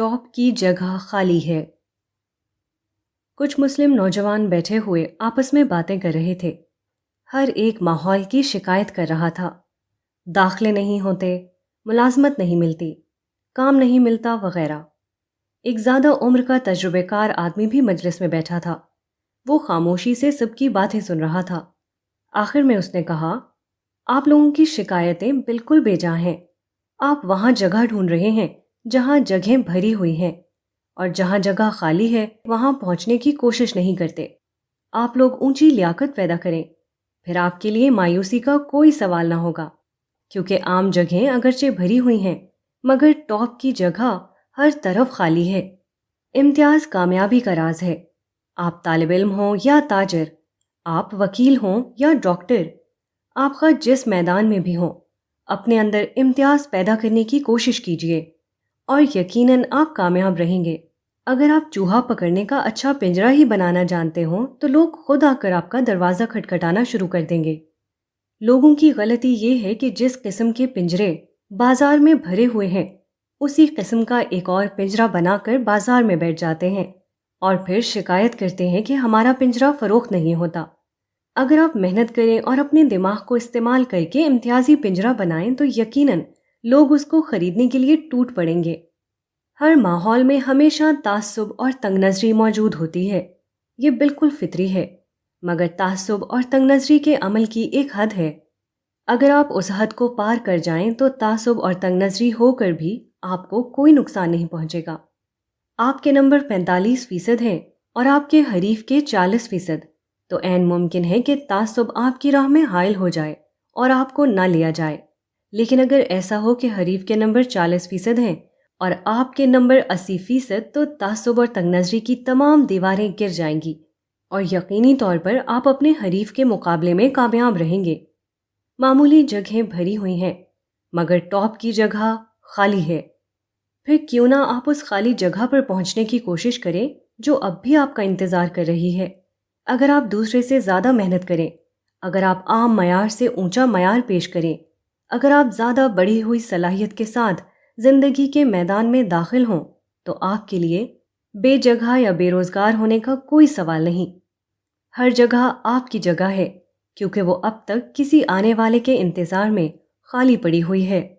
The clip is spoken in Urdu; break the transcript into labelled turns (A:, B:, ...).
A: ٹاپ کی جگہ خالی ہے۔ کچھ مسلم نوجوان بیٹھے ہوئے آپس میں باتیں کر رہے تھے۔ ہر ایک ماحول کی شکایت کر رہا تھا۔ داخلے نہیں ہوتے، ملازمت نہیں ملتی، کام نہیں ملتا وغیرہ۔ ایک زیادہ عمر کا تجربہ کار آدمی بھی مجلس میں بیٹھا تھا۔ وہ خاموشی سے سب کی باتیں سن رہا تھا۔ آخر میں اس نے کہا، آپ لوگوں کی شکایتیں بالکل بے جا ہیں۔ آپ وہاں جگہ ڈھونڈ رہے ہیں جہاں جگہیں بھری ہوئی ہیں، اور جہاں جگہ خالی ہے وہاں پہنچنے کی کوشش نہیں کرتے۔ آپ لوگ اونچی لیاقت پیدا کریں، پھر آپ کے لیے مایوسی کا کوئی سوال نہ ہوگا، کیونکہ عام جگہیں اگرچہ بھری ہوئی ہیں مگر ٹاپ کی جگہ ہر طرف خالی ہے۔ امتیاز کامیابی کا راز ہے۔ آپ طالب علم ہوں یا تاجر، آپ وکیل ہوں یا ڈاکٹر، آپ خواہ جس میدان میں بھی ہوں، اپنے اندر امتیاز پیدا کرنے کی کوشش کیجیے اور یقیناً آپ کامیاب رہیں گے۔ اگر آپ چوہا پکڑنے کا اچھا پنجرا ہی بنانا جانتے ہوں تو لوگ خود آ کر آپ کا دروازہ کھٹکھٹانا شروع کر دیں گے۔ لوگوں کی غلطی یہ ہے کہ جس قسم کے پنجرے بازار میں بھرے ہوئے ہیں اسی قسم کا ایک اور پنجرا بنا کر بازار میں بیٹھ جاتے ہیں اور پھر شکایت کرتے ہیں کہ ہمارا پنجرا فروخت نہیں ہوتا۔ اگر آپ محنت کریں اور اپنے دماغ کو استعمال کر کے امتیازی پنجرا بنائیں تو یقیناً لوگ اس کو خریدنے کے لیے ٹوٹ پڑیں گے۔ ہر ماحول میں ہمیشہ تعصب اور تنگ نظری موجود ہوتی ہے، یہ بالکل فطری ہے، مگر تعصب اور تنگ نظری کے عمل کی ایک حد ہے۔ اگر آپ اس حد کو پار کر جائیں تو تعصب اور تنگ نظری ہو کر بھی آپ کو کوئی نقصان نہیں پہنچے گا۔ آپ کے نمبر 45% ہیں اور آپ کے حریف کے 40%، تو عین ممکن ہے کہ تعصب آپ کی راہ میں حائل ہو جائے اور آپ کو نہ لیا جائے۔ لیکن اگر ایسا ہو کہ حریف کے نمبر 40% ہیں اور آپ کے نمبر 80%، تو تعصب اور تنگ نظری کی تمام دیواریں گر جائیں گی اور یقینی طور پر آپ اپنے حریف کے مقابلے میں کامیاب رہیں گے۔ معمولی جگہیں بھری ہوئی ہیں مگر ٹاپ کی جگہ خالی ہے۔ پھر کیوں نہ آپ اس خالی جگہ پر پہنچنے کی کوشش کریں جو اب بھی آپ کا انتظار کر رہی ہے۔ اگر آپ دوسرے سے زیادہ محنت کریں، اگر آپ عام معیار سے اونچا معیار پیش کریں، اگر آپ زیادہ بڑھی ہوئی صلاحیت کے ساتھ زندگی کے میدان میں داخل ہوں، تو آپ کے لیے بے جگہ یا بے روزگار ہونے کا کوئی سوال نہیں۔ ہر جگہ آپ کی جگہ ہے، کیونکہ وہ اب تک کسی آنے والے کے انتظار میں خالی پڑی ہوئی ہے۔